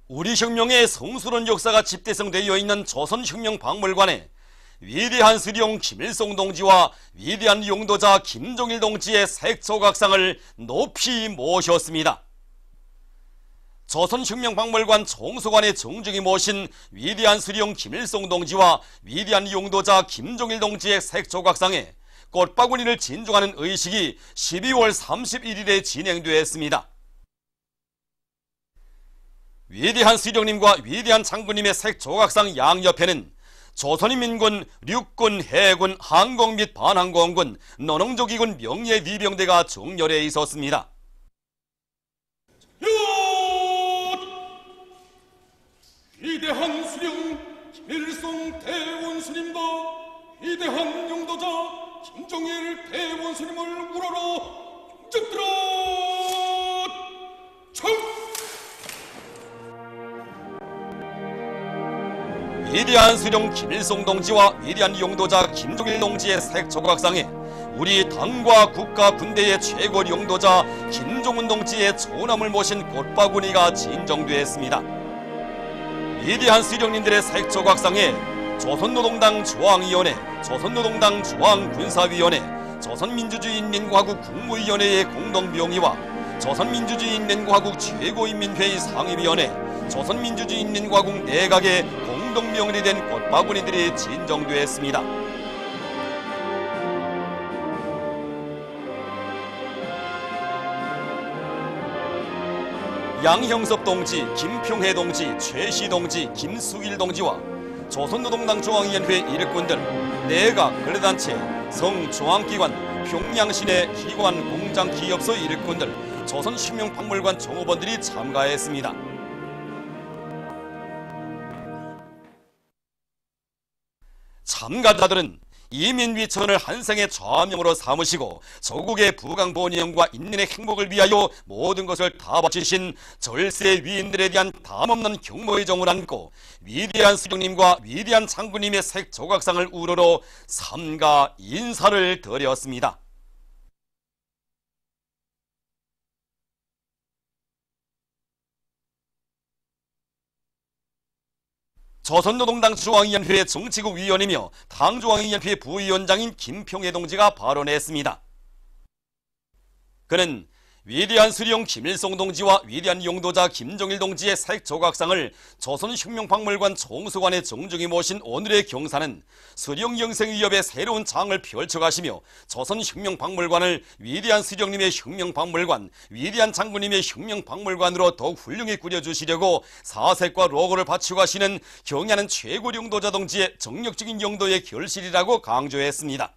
우리 혁명의 성스러운 역사가 집대성되어 있는 조선혁명박물관에 위대한 수령 김일성 동지와 위대한 용도자 김종일 동지의 색조각상을 높이 모셨습니다. 조선혁명박물관 총수관의 정중히 모신 위대한 수령 김일성 동지와 위대한 용도자 김종일 동지의 색조각상에 꽃바구니를 진중하는 의식이 12월 31일에 진행되었습니다. 위대한 수령님과 위대한 장군님의 색조각상 양옆에는 조선인민군, 육군, 해군, 항공 및 반항공군, 노농조기군 명예위병대가 정렬해 있었습니다. 위대한 수령 김일성 대원수님과 위대한 용도자 김종일 대원수님을 우러러 용접들어 청! 위대한 수령 김일성 동지와 위대한 용도자 김종일 동지의 색조각상에 우리 당과 국가 군대의 최고 용도자 김종훈 동지의 초남을 모신 꽃바구니가 진정되었습니다. 위대한 수령님들의 색조각상에 조선노동당 중앙위원회, 조선노동당 중앙군사위원회, 조선민주주의인민공화국 국무위원회의 공동명의와 조선민주주의인민공화국 최고인민회의 상임위원회, 조선민주주의인민공화국 내각의 공동명의로 된 꽃바구니들이 진정되었습니다. 양형섭 동지, 김평해 동지, 최시 동지, 김수길 동지와 조선노동당 중앙위원회 일꾼들, 내각, 근로단체, 성중앙기관, 평양시내 기관, 공장, 기업소 일꾼들, 조선혁명박물관 종업원들이 참가했습니다. 참가자들은 이민위천을 한생의 좌명으로 삼으시고 조국의 부강본영과 인민의 행복을 위하여 모든 것을 다 바치신 절세 위인들에 대한 담없는 경모의 정을 안고 위대한 수령님과 위대한 장군님의 색조각상을 우러러 삼가 인사를 드렸습니다. 조선노동당 중앙위원회 정치국 위원이며 당중앙위원회 부위원장인 김평해 동지가 발언했습니다. 그는 위대한 수령 김일성 동지와 위대한 용도자 김종일 동지의 색조각상을 조선혁명박물관 총수관에 정중히 모신 오늘의 경사는 수령영생위협의 새로운 장을 펼쳐가시며 조선혁명박물관을 위대한 수령님의 혁명박물관, 위대한 장군님의 혁명박물관으로 더욱 훌륭히 꾸려주시려고 사색과 로고를 바치고 가시는 경애하는 최고 용도자 동지의 정력적인 용도의 결실이라고 강조했습니다.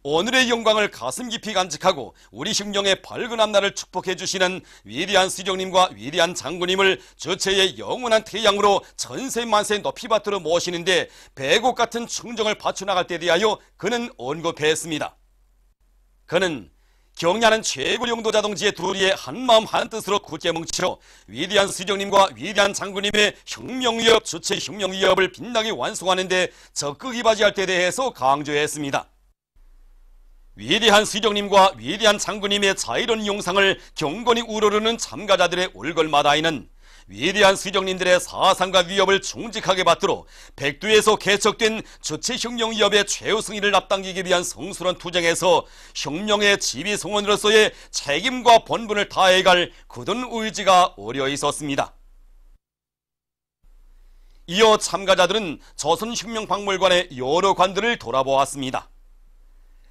오늘의 영광을 가슴 깊이 간직하고 우리 혁명의 밝은 앞날을 축복해 주시는 위대한 수령님과 위대한 장군님을 주체의 영원한 태양으로 전세 만세 높이 받들어 모시는데 배곡 같은 충정을 바쳐나갈 때 대하여 그는 언급했습니다. 그는 경애하는 최고 용도자 동지의 둘이 한마음 한뜻으로 굳게 뭉쳐 위대한 수령님과 위대한 장군님의 혁명위협, 주체 혁명위협을 빛나게 완성하는 데 적극 이바지할 때에 대해서 강조했습니다. 위대한 수령님과 위대한 장군님의 자유로운 용상을 경건히 우러르는 참가자들의 올걸마다에는 위대한 수령님들의 사상과 위협을 충직하게 받들어 백두에서 개척된 주체혁명위협의 최후 승리를 앞당기기 위한 성스러운 투쟁에서 혁명의 지휘성원으로서의 책임과 본분을 다해갈 굳은 의지가 어려 있었습니다. 이어 참가자들은 조선혁명박물관의 여러 관들을 돌아보았습니다.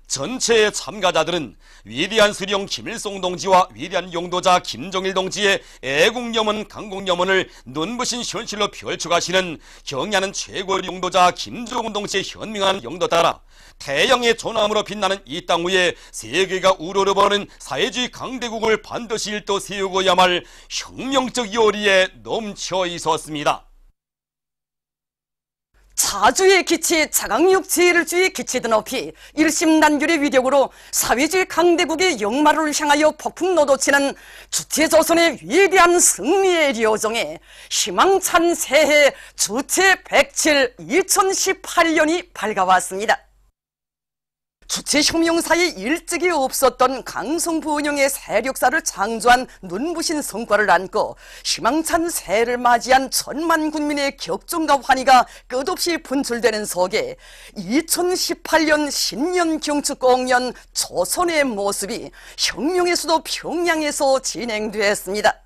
전체의 참가자들은 위대한 수령 김일성 동지와 위대한 용도자 김종일 동지의 애국염원, 강국염원을 눈부신 현실로 펼쳐가시는 경애하는 최고 용도자 김종훈 동지의 현명한 용도 따라 태양의 존함으로 빛나는 이 땅 위에 세계가 우러러보는 사회주의 강대국을 반드시 일도 세우고야 말 혁명적 요리에 넘쳐 있었습니다. 자주의 기치, 자강육 제일주의 기치도 높이 일심단결의 위력으로 사회주의 강대국의 역마를 향하여 폭풍 노도치는 주체조선의 위대한 승리의 료정에 희망찬 새해 주체 107 2018년이 밝아왔습니다. 주체혁명사에 일찍이 없었던 강성부 운영의 세력사를 창조한 눈부신 성과를 안고 희망찬 새해를 맞이한 천만 국민의 격정과 환희가 끝없이 분출되는 속에 2018년 신년 경축공연 조선의 모습이 혁명의 수도 평양에서 진행되었습니다.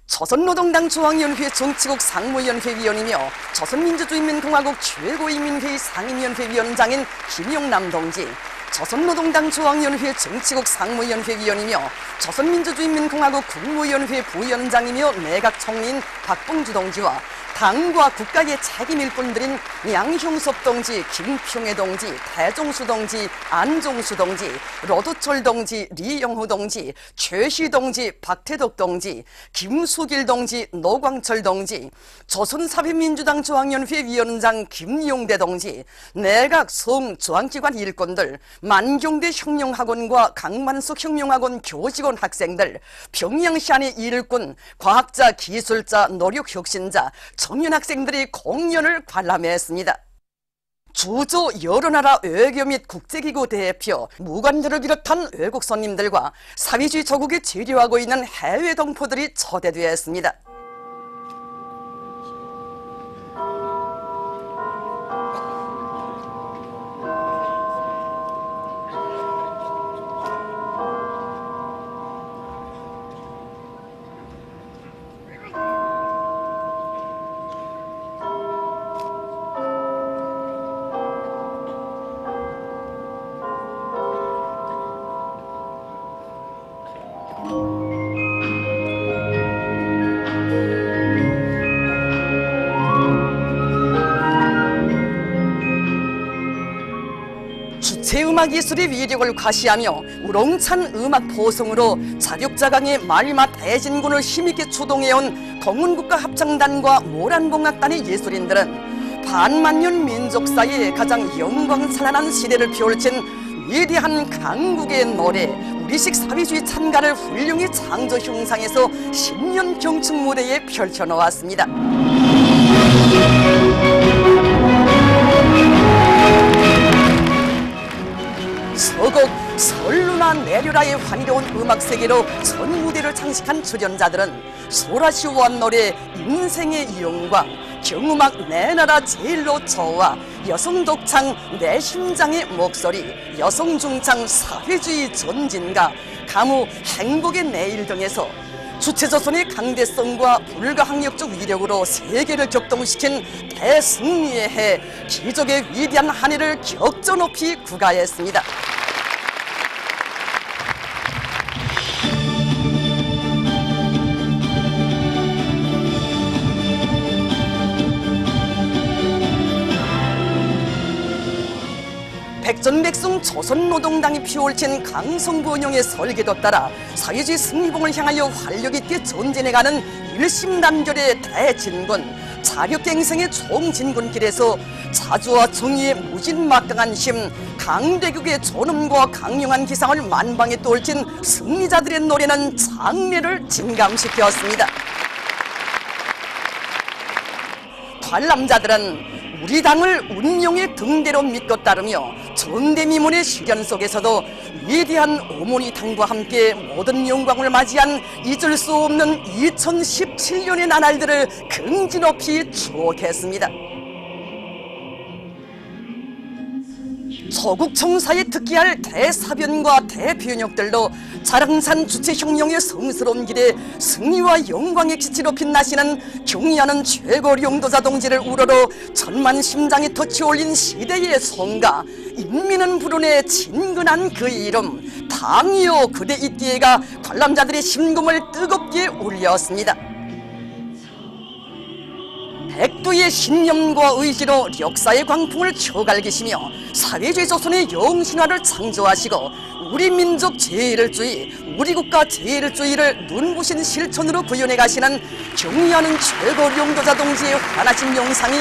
조선노동당 중앙위원회 정치국 상무위원회 위원이며 조선민주주의인민공화국 최고인민회의 상임위원회 위원장인 김용남 동지, 조선노동당 중앙위원회 정치국 상무위원회 위원이며 조선민주주의인민공화국 국무위원회 부위원장이며 내각총리인 박봉주 동지와 당과 국가의 책임 일꾼들인 양형섭 동지, 김평애 동지, 태종수 동지, 안종수 동지, 로두철 동지, 리영호 동지, 최시 동지, 박태덕 동지, 김수길 동지, 노광철 동지, 조선사회민주당 중앙위원회 위원장 김용대 동지, 내각 성 중앙기관 일꾼들, 만경대 혁명학원과 강만숙 혁명학원 교직원 학생들, 평양시 안의 일꾼, 과학자, 기술자, 노력혁신자, 청년 학생들이 공연을 관람했습니다. 주조 여러 나라 외교 및 국제기구 대표, 무관들을 비롯한 외국 손님들과 사회주의 조국에 체류하고 있는 해외 동포들이 초대되었습니다. 주체음악예술의 위력을 과시하며 우렁찬 음악 포성으로 자력자강의 말마 대진군을 힘있게 추동해온 공훈국가합창단과 모란봉악단의 예술인들은 반만년 민족사의 가장 영광찬란한 시대를 펼친 위대한 강국의 노래, 우리식 사회주의 찬가를 훌륭히 창조 형상에서 10년 경축 무대에 펼쳐놓았습니다. 서곡 설루나 내려라의 환희로운 음악세계로 전 무대를 장식한 출연자들은 소라시오와 노래 인생의 영광, 경음악 내 나라 제일로 저와 여성 독창 내 심장의 목소리, 여성 중창 사회주의 전진가, 가무 행복의 내일 등에서 주체조선의 강대성과 불가항력적 위력으로 세계를 격동시킨 대승리의 해, 기적의 위대한 한 해를 격조 높이 구가했습니다. 백전백승 조선노동당이 피울친 강성부 운영의 설계도 따라 사회주의 승리봉을 향하여 활력있게 전진해가는 일심단결의 대진군, 자력갱생의 총진군길에서 자주와 정의의 무진막강한 힘, 강대국의 존엄과 강력한 기상을 만방에 떨친 승리자들의 노래는 장래를 진감시켰습니다. 관람자들은 우리 당을 운명의 등대로 믿고 따르며 전대미문의 시련 속에서도 위대한 어머니 당과 함께 모든 영광을 맞이한 잊을 수 없는 2017년의 나날들을 긍지 높이 추억했습니다. 조국 청사에 특기할 대사변과 대변역들로 자랑산 주체혁명의 성스러운 길에 승리와 영광의 기치로 빛나시는 경의하는 최고 용도자 동지를 우러러 천만 심장이 터치올린 시대의 송가, 인민은 부르네 진근한 그 이름 당이요 그대 이띠에가 관람자들의 심금을 뜨겁게 울렸습니다. 백두의 신념과 의지로 역사의 광풍을 켜갈기시며 사회주의 조선의 영신화를 창조하시고 우리 민족 제일주의, 우리 국가 제일주의를 눈부신 실천으로 구현해 가시는 경의하는 최고 용도자 동지의 환하신 영상이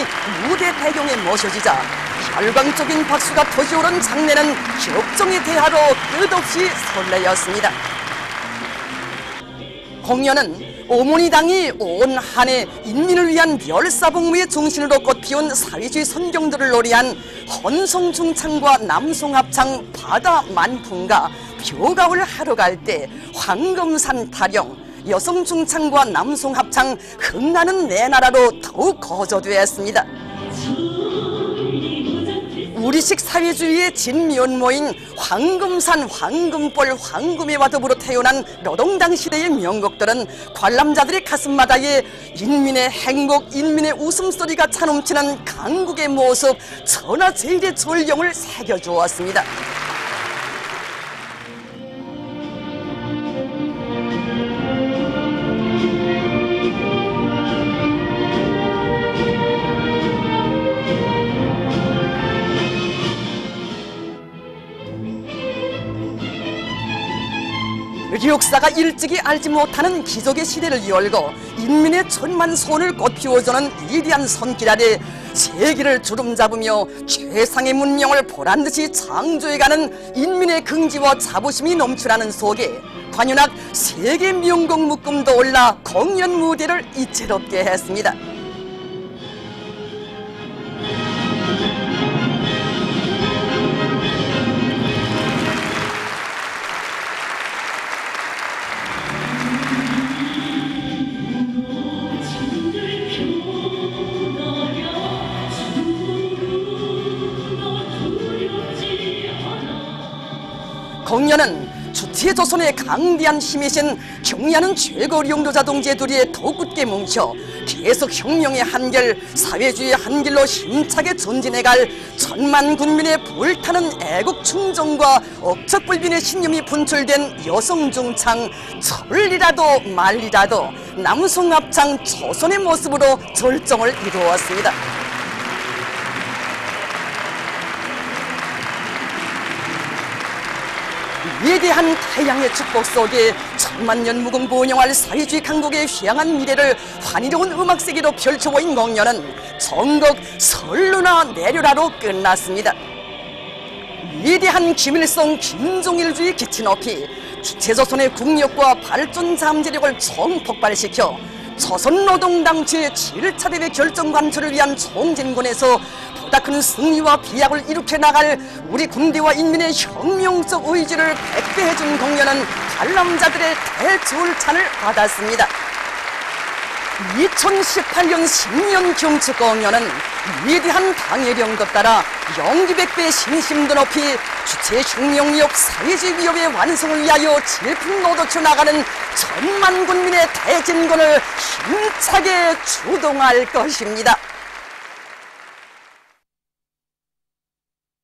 무대 배경에 모셔지자 혈광적인 박수가 터지오른 장례는 격정의 대하로 끝없이 설레었습니다. 공연은 어머니당이 온 한 해 인민을 위한 멸사복무의 중심으로 꽃피운 사회주의 선경들을 노래한 헌송중창과 남송합창 바다 만풍가 벼가을 하러 갈 때 황금산 타령 여성중창과 남송합창 흥나는 내 나라로 더욱 거저되었습니다. 우리식 사회주의의 진면모인 황금산, 황금벌, 황금애와 더불어 태어난 노동당 시대의 명곡들은 관람자들의 가슴마다에 인민의 행복, 인민의 웃음소리가 차넘치는 강국의 모습, 천하제일의 전령을 새겨주었습니다. 역사가 일찍이 알지 못하는 기적의 시대를 열고 인민의 천만 손을 꽃피워주는 위대한 손길 아래 세계를 주름잡으며 최상의 문명을 보란듯이 창조해가는 인민의 긍지와 자부심이 넘쳐나는 속에 관현악 세계 명곡 묶음도 올라 공연 무대를 이채롭게 했습니다. 공연은 주체조선의 강대한 힘이신 경의하는 최고 용도자 동지의 둘이 더욱 굳게 뭉쳐 계속 혁명의 한결, 사회주의의 한길로 힘차게 전진해갈 천만 군민의 불타는 애국 충정과 억척불변의 신념이 분출된 여성중창, 철이라도 말이라도 남송합창 조선의 모습으로 절정을 이루었습니다. 위대한 태양의 축복 속에 천만년 무궁무명할 사회주의 강국의 휘황한 미래를 환희로운 음악세계로 펼쳐보인 공연은 전곡 설루나 내려라로 끝났습니다. 위대한 김일성 김종일주의 기치 높이 주체조선의 국력과 발전 잠재력을 총폭발시켜 조선노동당 제7차 대회 결정 관철을 위한 총진군에서 보다 큰 승리와 비약을 일으켜 나갈 우리 군대와 인민의 혁명적 의지를 백배해준 공연은 관람자들의 대절찬을 받았습니다. 2018년 신년 경축 공연은 위대한 당해령도 따라 영기백배 신심도 높이 주체 혁명위협 사회주의 위협의 완성을 위하여 질풍노도쳐 나가는 천만 군민의 대진군을 힘차게 주동할 것입니다.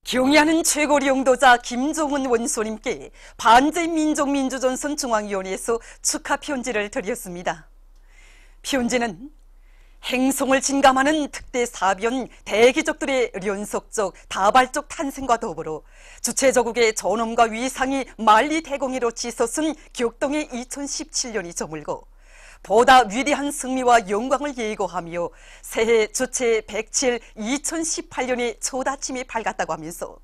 경의하는 최고 용도자 김종은 원소님께 반제민족민주전선 중앙위원회에서 축하 편지를 드렸습니다. 편지는 행성을 진감하는 특대 사변 대기족들의 연속적 다발적 탄생과 더불어 주체조국의 존엄과 위상이 만리 대공의로 치솟은 격동의 2017년이 저물고 보다 위대한 승리와 영광을 예고하며 새해 주체 107 2018년의 초다침이 밝았다고 하면서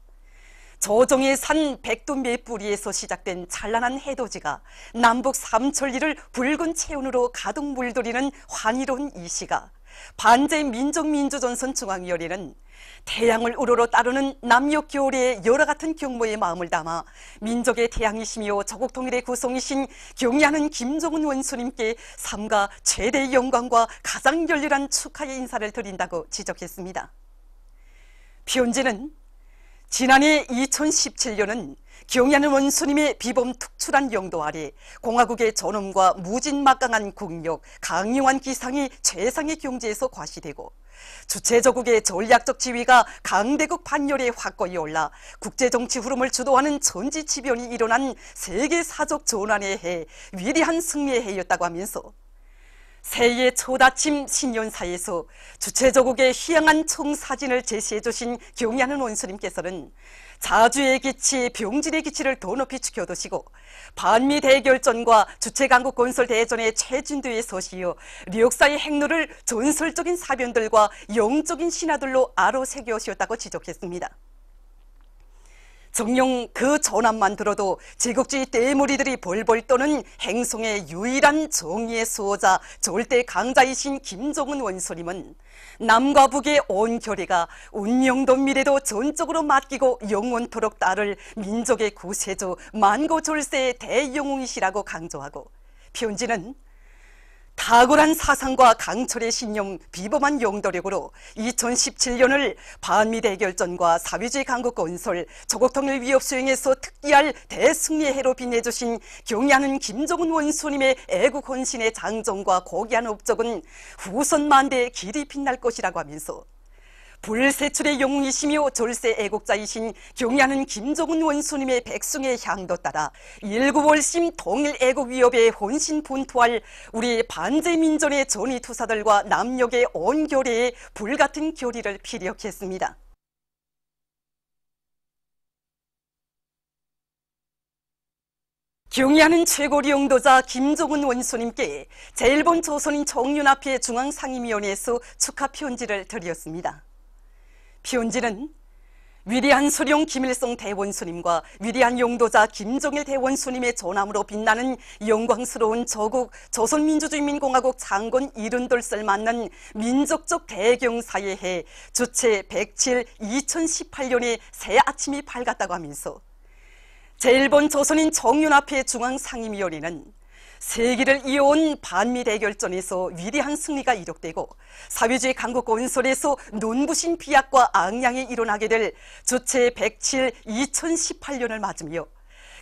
조정의 산 백두매뿌리에서 시작된 찬란한 해돋이가 남북 삼천리를 붉은 체온으로 가득 물들이는 환희로운 이 시가 반제민족민주전선 중앙위원회는 태양을 우러러 따르는 남녘교울의 여러 같은 경모의 마음을 담아 민족의 태양이시며 조국 통일의 구성이신 경의하는 김종은 원수님께 삼가 최대의 영광과 가장 열렬한 축하의 인사를 드린다고 지적했습니다. 편지는 지난해 2017년은 경의하는 원수님의 비범 특출한 영도 아래 공화국의 존엄과 무진막강한 국력, 강력한 기상이 최상의 경지에서 과시되고 주체조국의 전략적 지위가 강대국 반열에 확고히 올라 국제정치 흐름을 주도하는 천지지변이 일어난 세계사적 전환의 해, 위대한 승리의 해였다고 하면서 새해의 초다침 신년사에서 주체조국의 희양한 총사진을 제시해 주신 경의하는 원수님께서는 자주의 기치, 병진의 기치를 더 높이 지켜두시고 반미 대결전과 주체강국 건설 대전의 최진도에 서시어 역사의 행로를 전설적인 사변들과 영적인 신화들로 아로 새겨오셨다고 지적했습니다. 정녕 그 전함만 들어도 제국주의 떼무리들이 벌벌 떠는 행성의 유일한 정의의 수호자 절대 강자이신 김정은 원수님은 남과 북의 온 결의가 운명도 미래도 전적으로 맡기고 영원토록 따를 민족의 구세주 만고졸세의 대영웅이시라고 강조하고, 편지는 탁월한 사상과 강철의 신념, 비범한 용도력으로 2017년을 반미대결전과 사회주의 강국 건설, 조국통일 위협 수행에서 특기할 대승리의 해로 빛내주신 경의하는 김정은 원수님의 애국 헌신의 장정과 고귀한 업적은 후손 만대에 길이 빛날 것이라고 하면서, 불세출의 영웅이시며 절세 애국자이신 경의하는 김정은 원수님의 백승의 향도 따라 일구월심 통일 애국 위협에 혼신 분투할 우리 반제민전의 전의투사들과 남녘의 온 결의에 불같은 결의를 피력했습니다. 경의하는 최고리 영도자 김정은 원수님께 제1본 조선인 정윤합회 중앙상임위원회에서 축하 편지를 드렸습니다. 편지는 위대한 수령 김일성 대원수님과 위대한 용도자 김정일 대원수님의 전함으로 빛나는 영광스러운 저국 조선민주주의인민공화국 창건 70돌을 맞는 민족적 대경사의 해 주체 107 2018년의 새 아침이 밝았다고 하면서, 제1본 조선인 정윤합회 중앙상임위원회는 세기를 이어온 반미대결전에서 위대한 승리가 이룩되고 사회주의 강국 건설에서 눈부신 비약과 앙양이 일어나게 될 주체 107 2018년을 맞으며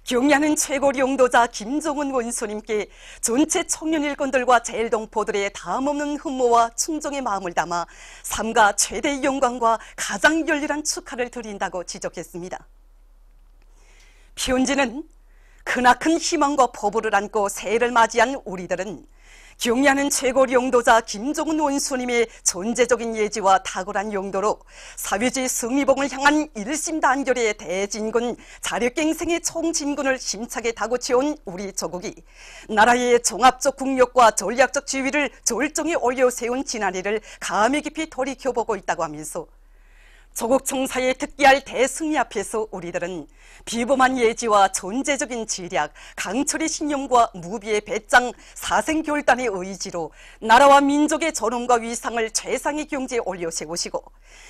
경의하는 최고리 용도자 김정은 원수님께 전체 청년 일꾼들과 제일동포들의 다음없는 흠모와 충정의 마음을 담아 삼가 최대의 영광과 가장 열렬한 축하를 드린다고 지적했습니다. 편지는 크나큰 희망과 포부를 안고 새해를 맞이한 우리들은 경의하는 최고리 용도자 김정은 원수님의 존재적인 예지와 탁월한 용도로 사회주의 승리봉을 향한 일심단결의 대진군 자력갱생의 총진군을 힘차게 다구치온 우리 조국이 나라의 종합적 국력과 전략적 지위를 절정에 올려세운 지난해를 감회 깊이 돌이켜보고 있다고 하면서, 조국 청사에 특기할 대승리 앞에서 우리들은 비범한 예지와 존재적인 지략, 강철의 신념과 무비의 배짱, 사생결단의 의지로 나라와 민족의 존엄과 위상을 최상의 경지에 올려세우시고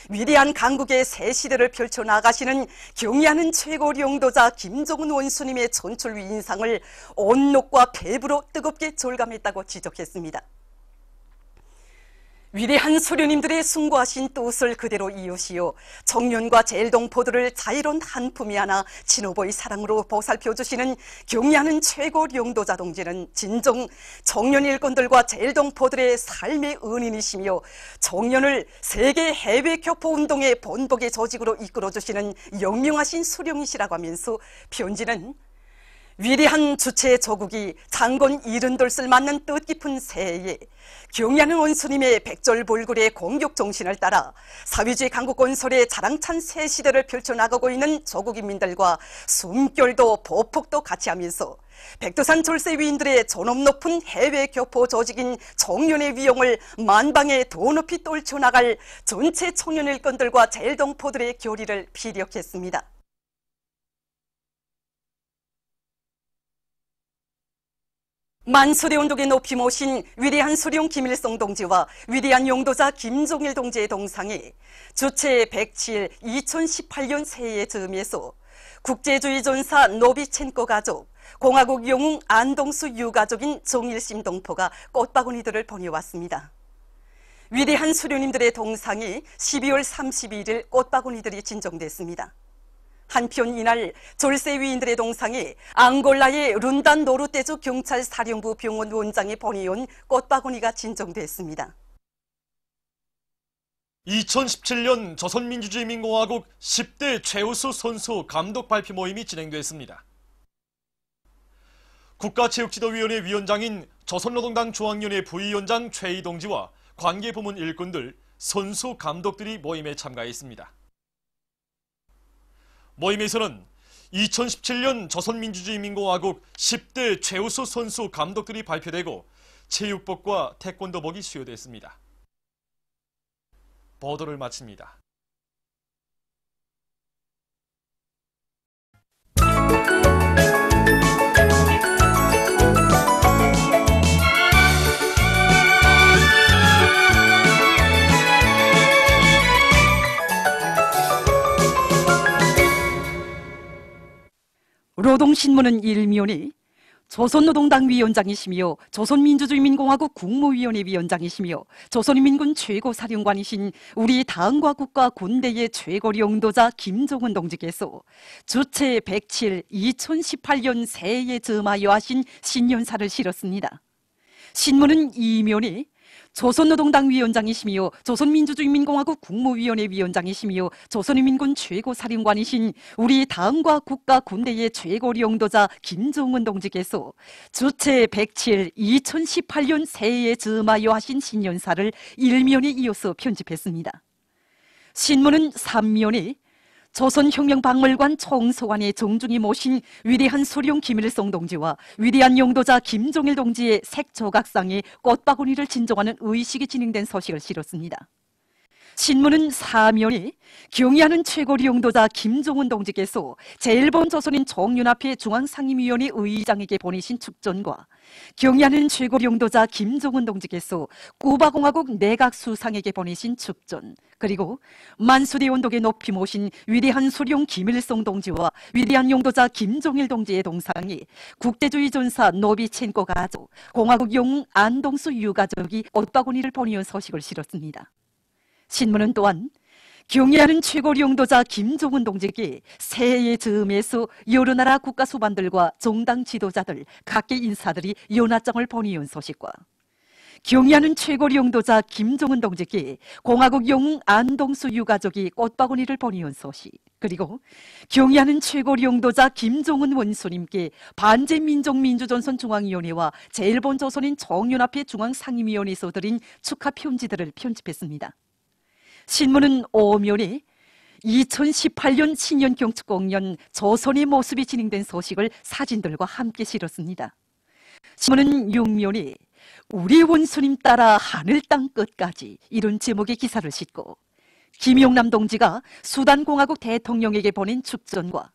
위대한 강국의 새 시대를 펼쳐나가시는 경의하는 최고리 용도자 김정은 원수님의 전출위 인상을 온록과 배부로 뜨겁게 절감했다고 지적했습니다. 위대한 수련님들의 숭고하신 뜻을 그대로 이으시어 청년과 제일동포들을 자유로운 한 품에 안아 친오보의 사랑으로 보살펴주시는 경의하는 최고리 용도자 동지는 진정 청년 일꾼들과 제일동포들의 삶의 은인이시며 청년을 세계 해외 교포 운동의 본복의 조직으로 이끌어주시는 영명하신 수령이시라고 하면서, 편지는 위대한 주체 조국이 창건 70돌을 맞는 뜻깊은 새해에 경의하는 원수님의 백절불굴의 공격 정신을 따라 사회주의 강국 건설의 자랑찬 새 시대를 펼쳐나가고 있는 조국인민들과 숨결도 보폭도 같이 하면서 백두산 졸세 위인들의 존엄 높은 해외 교포 조직인 청년의 위용을 만방에 더 높이 떨쳐나갈 전체 청년 일꾼들과 제일동포들의 결의를 피력했습니다. 만수대 운동에 높이 모신 위대한 수령 김일성 동지와 위대한 용도자 김정일 동지의 동상에 주체 107 2018년 새해의 즈음에서 국제주의 전사 노비첸코 가족, 공화국 영웅 안동수 유가족인 정일심 동포가 꽃바구니들을 보내왔습니다. 위대한 수령님들의 동상에 12월 31일 꽃바구니들이 진정됐습니다. 한편 이날 졸세 위인들의 동상에 앙골라의 룬단 노르테주 경찰 사령부 병원 원장이 보내온 꽃바구니가 진정됐습니다. 2017년 조선민주주의인민공화국 10대 최우수 선수 감독 발표 모임이 진행됐습니다. 국가체육지도위원회 위원장인 조선노동당 중앙위원회 부위원장 최희 동지와 관계부문 일꾼들, 선수 감독들이 모임에 참가했습니다. 모임에서는 2017년 조선민주주의인민공화국 10대 최우수 선수 감독들이 발표되고 체육복과 태권도복이 수여됐습니다. 보도를 마칩니다. 노동신문은 일면이 조선노동당 위원장이시며 조선민주주의민공화국 국무위원회 위원장이시며 조선인민군 최고사령관이신 우리 당과 국가 군대의 최고領導자 김정은 동지께서 주체 107 2018년 새해에 점하여 하신 신년사를 실었습니다. 신문은 이면이 조선노동당 위원장이시며 조선민주주의민공화국 국무위원회 위원장이시며 조선인민군 최고사령관이신 우리 당과 국가 군대의 최고領導자 김정은 동지께서 주체 107 2018년 새해에 점하여 하신 신년사를 일면에 이어서 편집했습니다. 신문은 3면이 조선혁명박물관 총소관에 정중히 모신 위대한 수령 김일성 동지와 위대한 용도자 김종일 동지의 색조각상에 꽃바구니를 진정하는 의식이 진행된 소식을 실었습니다. 신문은 4면이 경의하는 최고 용도자 김종은 동지께서 제1본 조선인 총연합회 중앙상임위원회 의장에게 보내신 축전과 경의하는 최고 용도자 김종은 동지께서 쿠바공화국 내각수상에게 보내신 축전, 그리고 만수대 원독에 높이 모신 위대한 수령 김일성 동지와 위대한 용도자 김종일 동지의 동상에 국대주의 전사 노비첸코 가족, 공화국 영웅 안동수 유가족이 꽃바구니를 보내온 소식을 실었습니다. 신문은 또한 경의하는 최고 용도자 김종은 동지께 새해의 즈음에서 여러 나라 국가 수반들과 정당 지도자들, 각계 인사들이 연하장을 보내온 소식과 경의하는 최고 용도자 김종은 동지께 공화국 영웅 안동수 유가족이 꽃바구니를 보내온 소식, 그리고 경의하는 최고 용도자 김종은 원수님께 반제민족민주전선중앙위원회와 제1본 조선인 총연합회 중앙상임위원회에서 드린 축하 편지들을 편집했습니다. 신문은 5면이 2018년 신년경축공연 조선의 모습이 진행된 소식을 사진들과 함께 실었습니다. 신문은 6면이 우리 원수님 따라 하늘 땅 끝까지 이런 제목의 기사를 싣고 김용남 동지가 수단공화국 대통령에게 보낸 축전과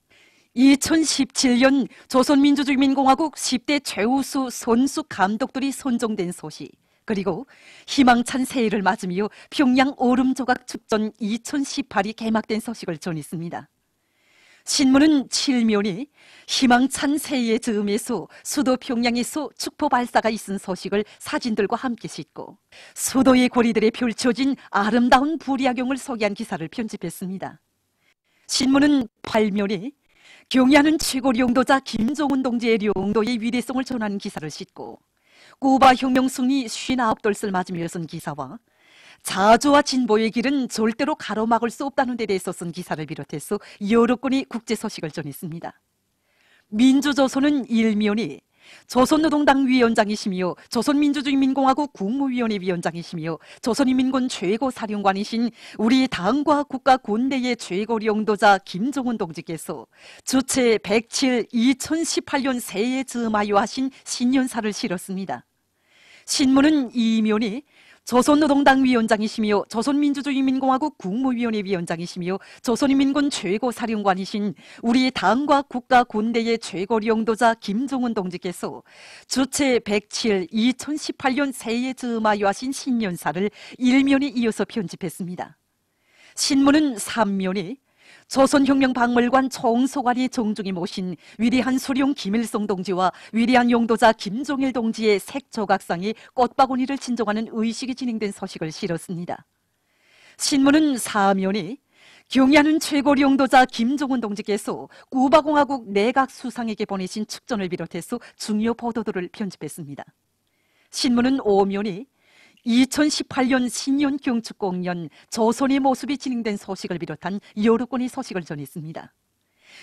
2017년 조선민주주의민공화국 10대 최우수 선수 감독들이 선정된 소식, 그리고 희망찬 새해를 맞으며 평양 얼음조각 축전 2018이 개막된 소식을 전했습니다. 신문은 7면이 희망찬 새해의 즈음에서 수도 평양에서 축포 발사가 있은 소식을 사진들과 함께 싣고 수도의 고리들에 펼쳐진 아름다운 불야경을 소개한 기사를 편집했습니다. 신문은 8면이 경의하는 최고 용도자 김종은 동지의 용도의 위대성을 전하는 기사를 싣고 쿠바 혁명 승리 59돌을 맞으며 쓴 기사와 자주와 진보의 길은 절대로 가로막을 수 없다는 데 대해서 쓴 기사를 비롯해서 여러 건의 국제 소식을 전했습니다. 민주조선은 1면이 조선노동당 위원장이시며 조선민주주의민공화국 국무위원회 위원장이시며 조선인민군 최고사령관이신 우리 당과 국가 군대의 최고領導자 김정은 동지께서 주체 107 2018년 새해에 즈음하여 하신 신년사를 실었습니다. 신문은 2면이 조선노동당 위원장이시며 조선민주주의민공화국 국무위원회 위원장이시며 조선인민군 최고사령관이신 우리 당과 국가 군대의 최고領導자 김종은 동지께서 주체 107 2018년 새해에 즈음하여 하신 신년사를 1면에 이어서 편집했습니다. 신문은 3면이 조선혁명박물관 총소관이 정중히 모신 위대한 수령 김일성 동지와 위대한 용도자 김종일 동지의 색조각상에 꽃바구니를 진정하는 의식이 진행된 소식을 실었습니다. 신문은 4면이 경의하는 최고 용도자 김종은 동지께서 쿠바공화국 내각수상에게 보내신 축전을 비롯해서 중요 보도들을 편집했습니다. 신문은 5면이 2018년 신년경축공연 조선의 모습이 진행된 소식을 비롯한 여러 건의 소식을 전했습니다.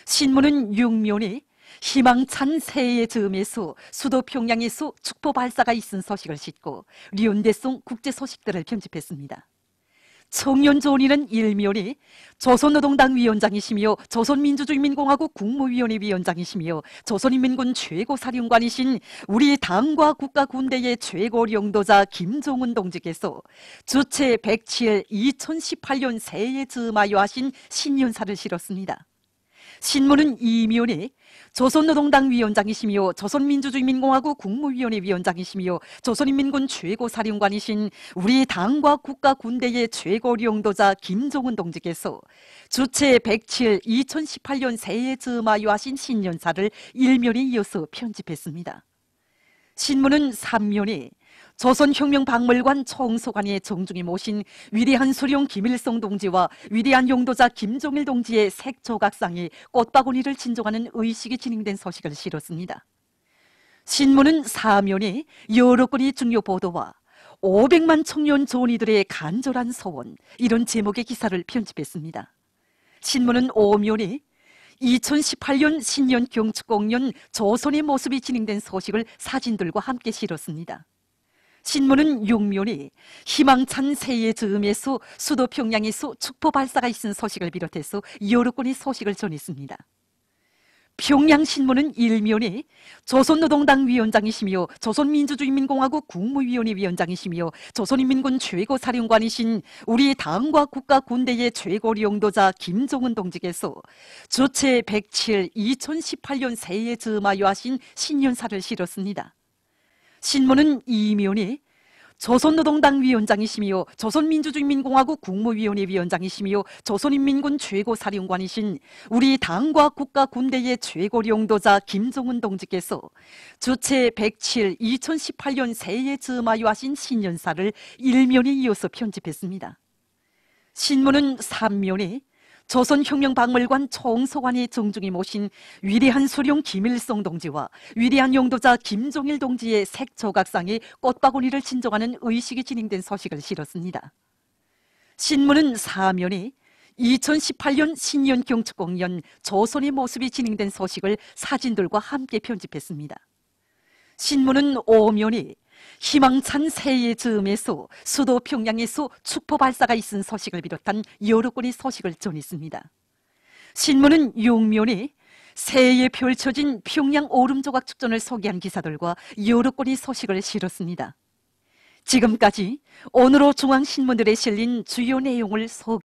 신문은 6면이 희망찬 새해의 즈음에서 수도 평양에서 축포 발사가 있은 소식을 싣고 류은대송 국제 소식들을 편집했습니다. 청년조언위는 1면이 조선노동당 위원장이시며 조선민주주의민공화국 국무위원회 위원장이시며 조선인민군 최고사령관이신 우리 당과 국가 군대의 최고領導자 김종은 동지께서 주체 107 2018년 새해에 즈음하여 하신 신년사를 실었습니다. 신문은 이면에 조선노동당 위원장이시며 조선민주주의민공화국 국무위원회 위원장이시며 조선인민군 최고사령관이신 우리 당과 국가 군대의 최고領導자 김종은 동지께서 주체 107 2018년 새해 즈마유하신 신년사를 일면에 이어서 편집했습니다. 신문은 3면에 조선혁명박물관 총소관의 정중히 모신 위대한 수령 김일성 동지와 위대한 용도자 김종일 동지의 색조각상이 꽃바구니를 진정하는 의식이 진행된 소식을 실었습니다. 신문은 4면에 여러 건의 중요 보도와 500만 청년 조언이들의 간절한 소원, 이런 제목의 기사를 편집했습니다. 신문은 5면에 2018년 신년 경축공연 조선의 모습이 진행된 소식을 사진들과 함께 실었습니다. 신문은 6면에 희망찬 새해 즈음에서 수도 평양에서 축포 발사가 있은 소식을 비롯해서 여러 건의 소식을 전했습니다. 평양신문은 1면에 조선노동당 위원장이시며 조선민주주의민공화국 국무위원회 위원장이시며 조선인민군 최고사령관이신 우리 당과 국가 군대의 최고領導자 김종은 동지께서 주체 107 2018년 새해 즈마유하신 신년사를 실었습니다. 신문은 2면에 조선노동당 위원장이시며 조선민주주의민공화국 국무위원회 위원장이시며 조선인민군 최고사령관이신 우리 당과 국가 군대의 최고領導자 김종은 동지께서 주체 107 2018년 새해 즈마유하신 신년사를 일면에 이어서 편집했습니다. 신문은 3면에 조선혁명박물관 총소관의 정중히 모신 위대한 수령 김일성 동지와 위대한 용도자 김종일 동지의 색조각상에 꽃바구니를 진정하는 의식이 진행된 소식을 실었습니다. 신문은 4면에 2018년 신년 경축공연 조선의 모습이 진행된 소식을 사진들과 함께 편집했습니다. 신문은 5면에 희망찬 새해 즈음에서 수도 평양에서 축포 발사가 있은 소식을 비롯한 여러 건의 소식을 전했습니다. 신문은 6면에 새해에 펼쳐진 평양 오름조각 축전을 소개한 기사들과 여러 건의 소식을 실었습니다. 지금까지 오늘호 중앙신문들에 실린 주요 내용을 소개했습니다.